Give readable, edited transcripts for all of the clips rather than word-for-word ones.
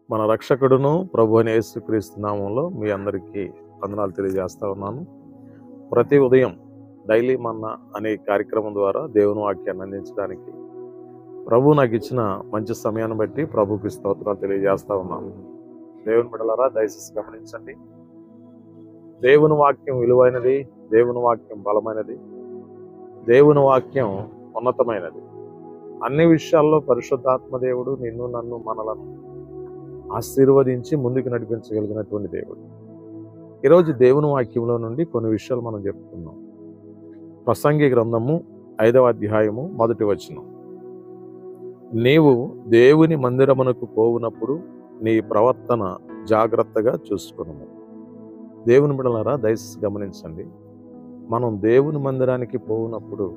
మన రక్షకుడును ప్రభు అయిన యేసుక్రీస్తు నామంలో మీ అందరికీ వందనాలు తెలియజేస్తా ఉన్నాను. ప్రతి ఉదయం డైలీ మన్నా అనే కార్యక్రమం ద్వారా దేవుని వాక్యాన్ని అందించడానికి ప్రభు నాకు ఇచ్చిన మంచి సమయాన్ని బట్టి ప్రభుకి స్తోత్రాలు తెలియజేస్తా ఉన్నాను. దేవుని బిడ్డలారా, దయచేసి గమనించండి. దేవుని వాక్యం విలువైనది, దేవుని వాక్యం బలమైనది, దేవుని వాక్యం ఉన్నతమైనది. అన్ని విషయాల్లో పరిశుద్ధాత్మ దేవుడు నిన్ను నన్ను మనలను ఆశీర్వదించి ముందుకు నడిపించగలిగినటువంటి దేవుడు. ఈరోజు దేవుని వాక్యంలో నుండి కొన్ని విషయాలు మనం చెప్పుకున్నాం. ప్రసంగి గ్రంథము 5వ అధ్యాయము 1వ వచనం. నీవు దేవుని మందిరమునకు పోవునప్పుడు నీ ప్రవర్తన జాగ్రత్తగా చూసుకును. దేవుని బిడ్డలారా, దయచేసి గమనించండి. మనం దేవుని మందిరానికి పోవునప్పుడు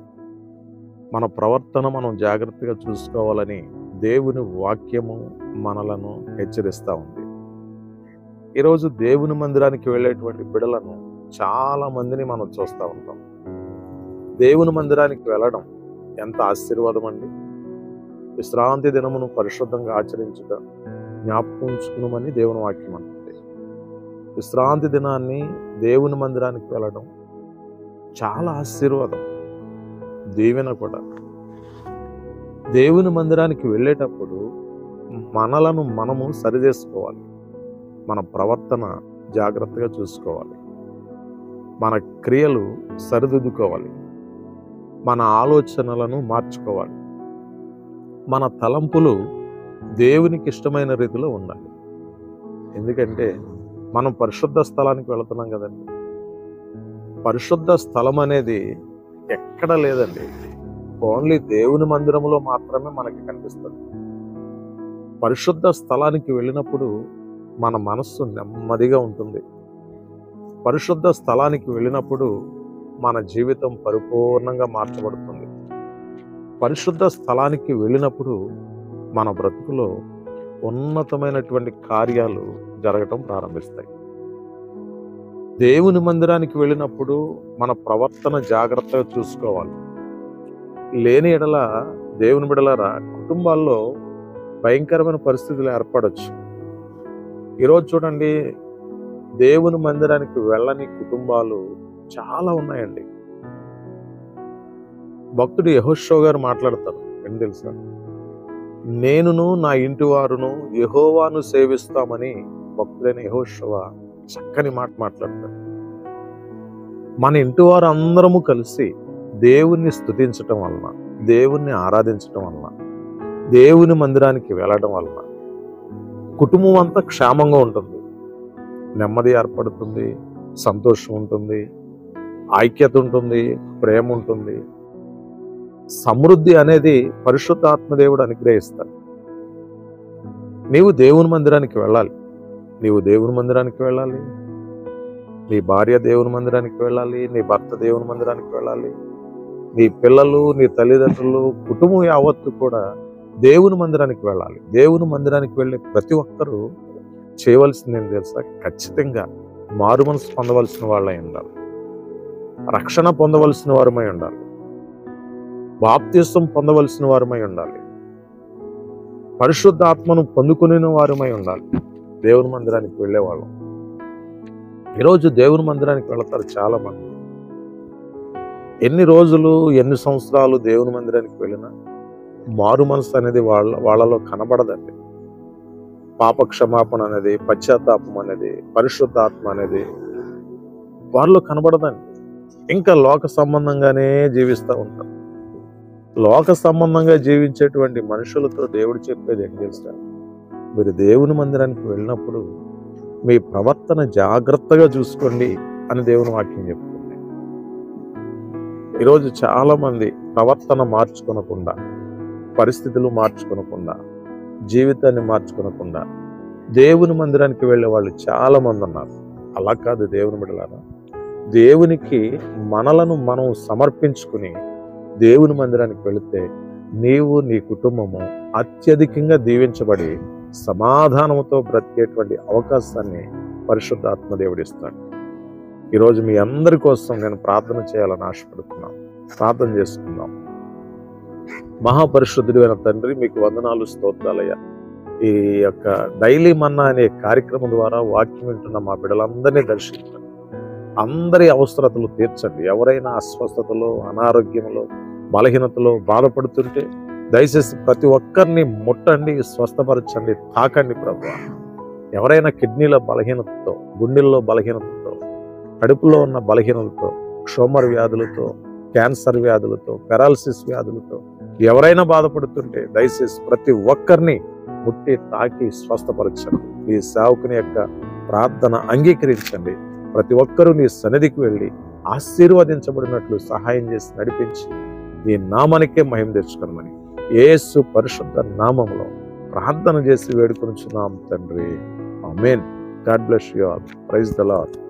మన ప్రవర్తన మనం జాగ్రత్తగా చూసుకోవాలని దేవుని వాక్యము మనలను హెచ్చరిస్తూ ఉంది. ఈరోజు దేవుని మందిరానికి వెళ్ళేటువంటి బిడ్డలను చాలా మందిని మనం చూస్తూ ఉంటాం. దేవుని మందిరానికి వెళ్ళడం ఎంత ఆశీర్వాదం అండి. విశ్రాంతి దినమును పరిశుద్ధంగా ఆచరించుట జ్ఞాపకం ఉంచుకునమని దేవుని వాక్యం అంటుంది. విశ్రాంతి దినాన్ని దేవుని మందిరానికి వెళ్ళడం చాలా ఆశీర్వాదం, దీవెన కూడా. దేవుని మందిరానికి వెళ్ళేటప్పుడు మనలను మనము సరిచేసుకోవాలి. మన ప్రవర్తన జాగ్రత్తగా చూసుకోవాలి. మన క్రియలు సరిదిద్దుకోవాలి. మన ఆలోచనలను మార్చుకోవాలి. మన తలంపులు దేవునికి ఇష్టమైన రీతిలో ఉండాలి. ఎందుకంటే మనం పరిశుద్ధ స్థలానికి వెళుతున్నాం కదండి. పరిశుద్ధ స్థలం అనేది ఎక్కడ లేదండి, ఓన్లీ దేవుని మందిరంలో మాత్రమే మనకి కనిపిస్తుంది. పరిశుద్ధ స్థలానికి వెళ్ళినప్పుడు మన మనస్సు నెమ్మదిగా ఉంటుంది. పరిశుద్ధ స్థలానికి వెళ్ళినప్పుడు మన జీవితం పరిపూర్ణంగా మార్చబడుతుంది. పరిశుద్ధ స్థలానికి వెళ్ళినప్పుడు మన బ్రతుకులో ఉన్నతమైనటువంటి కార్యాలు జరగటం ప్రారంభిస్తాయి. దేవుని మందిరానికి వెళ్ళినప్పుడు మన ప్రవర్తన జాగ్రత్తగా చూసుకోవాలి. లేని ఎడల దేవుని బిడ్డలారా, కుటుంబాల్లో భయంకరమైన పరిస్థితులు ఏర్పడవచ్చు. ఈరోజు చూడండి, దేవుని మందిరానికి వెళ్ళని కుటుంబాలు చాలా ఉన్నాయండి. భక్తుడు యెహోషువ గారు మాట్లాడతారు, ఏం తెలుసా? నేనును నా ఇంటి వారును యెహోవాను సేవిస్తామని భక్తుడైన యెహోషువ చక్కని మాట మాట్లాడతారు. మన ఇంటి వారు అందరము కలిసి దేవుణ్ణి స్తుతించటం వలన, దేవుణ్ణి ఆరాధించటం వలన, దేవుని మందిరానికి వెళ్ళడం వలన కుటుంబం అంతా క్షేమంగా ఉంటుంది, నెమ్మది ఏర్పడుతుంది, సంతోషం ఉంటుంది, ఐక్యత ఉంటుంది, ప్రేమ ఉంటుంది. సమృద్ధి అనేది పరిశుద్ధాత్మదేవుడు అనుగ్రహిస్తాడు. నీవు దేవుని మందిరానికి వెళ్ళాలి. నీవు దేవుని మందిరానికి వెళ్ళాలి. నీ భార్య దేవుని మందిరానికి వెళ్ళాలి. నీ భర్త దేవుని మందిరానికి వెళ్ళాలి. నీ పిల్లలు, నీ తల్లిదండ్రులు, కుటుంబం యావత్తు కూడా దేవుని మందిరానికి వెళ్ళాలి. దేవుని మందిరానికి వెళ్ళే ప్రతి ఒక్కరూ చేయవలసింది ఏం తెలుసా? ఖచ్చితంగా మారు మనసు పొందవలసిన వాళ్ళై ఉండాలి. రక్షణ పొందవలసిన వారమై ఉండాలి. బాప్తిసం పొందవలసిన వారమై ఉండాలి. పరిశుద్ధాత్మను పొందుకునే వారమై ఉండాలి. దేవుని మందిరానికి వెళ్ళేవాళ్ళం. ఈరోజు దేవుని మందిరానికి వెళతారు చాలా మంది. ఎన్ని రోజులు, ఎన్ని సంవత్సరాలు దేవుని మందిరానికి వెళ్ళినా మారు మనసు అనేది వాళ్ళలో కనబడదండి. పాప క్షమాపణ అనేది, పశ్చాత్తాపం అనేది, పరిశుద్ధాత్మ అనేది వారిలో కనబడదండి. ఇంకా లోక సంబంధంగానే జీవిస్తూ ఉంటారు. లోక సంబంధంగా జీవించేటువంటి మనుషులతో దేవుడు చెప్పేది ఏం తెలుసా? మీరు దేవుని మందిరానికి వెళ్ళినప్పుడు మీ ప్రవర్తన జాగ్రత్తగా చూసుకోండి అని దేవుని వాక్యం చెప్తుంది. ఈరోజు చాలా మంది ప్రవర్తన మార్చుకొనకుండా, పరిస్థితులు మార్చుకొనకుండా, జీవితాన్ని మార్చుకొనకుండా దేవుని మందిరానికి వెళ్ళే వాళ్ళు చాలా మంది ఉన్నారు. అలా కాదు దేవుని బిడ్డలారా. దేవునికి మనలను మనం సమర్పించుకుని దేవుని మందిరానికి వెళితే నీవు, నీ కుటుంబము అత్యధికంగా దీవించబడి సమాధానంతో బ్రతికేటువంటి అవకాశాన్ని పరిశుద్ధాత్మ దేవుడు ఇస్తాడు. ఈరోజు మీ అందరి కోసం నేను ప్రార్థన చేయాలని ఆశపడుతున్నాను. ప్రార్థన చేసుకుందాం. మహాపరిశుద్ధుడైన తండ్రి, మీకు వందనాలు, స్తోత్రాలయ్యా. ఈ యొక్క డైలీ మన్నా అనే కార్యక్రమం ద్వారా వాక్యం వింటున్న మా బిడ్డలందరినీ దర్శించండి. అందరి అవసరతలు తీర్చండి. ఎవరైనా అస్వస్థతలో, అనారోగ్యంలో, బలహీనతలో బాధపడుతుంటే దయచేసి ప్రతి ఒక్కరిని ముట్టండి, స్వస్థపరచండి, తాకండి ప్రభువా. ఎవరైనా కిడ్నీల బలహీనతతో, గుండెల్లో బలహీనతతో, కడుపులో ఉన్న బలహీనతతో, షోమర్ వ్యాధులతో, క్యాన్సర్ వ్యాధులతో, పెరాలసిస్ వ్యాధులతో ఎవరైనా బాధపడుతుంటే దయచేసి ప్రతి ఒక్కరిని ముట్టి తాకి స్వస్థపరచండి. ఈ సేవకుని యొక్క ప్రార్థన అంగీకరించండి. ప్రతి ఒక్కరూ నీ సన్నిధికి వెళ్ళి ఆశీర్వదించబడినట్లు సహాయం చేసి నడిపించి ఈ నామానికే మహిమ తెచ్చుకోమని యేసు పరిశుద్ధ నామములో ప్రార్థన చేసి వేడుకొనుచున్నాం తండ్రి. Amen. God bless you all. Praise the lord.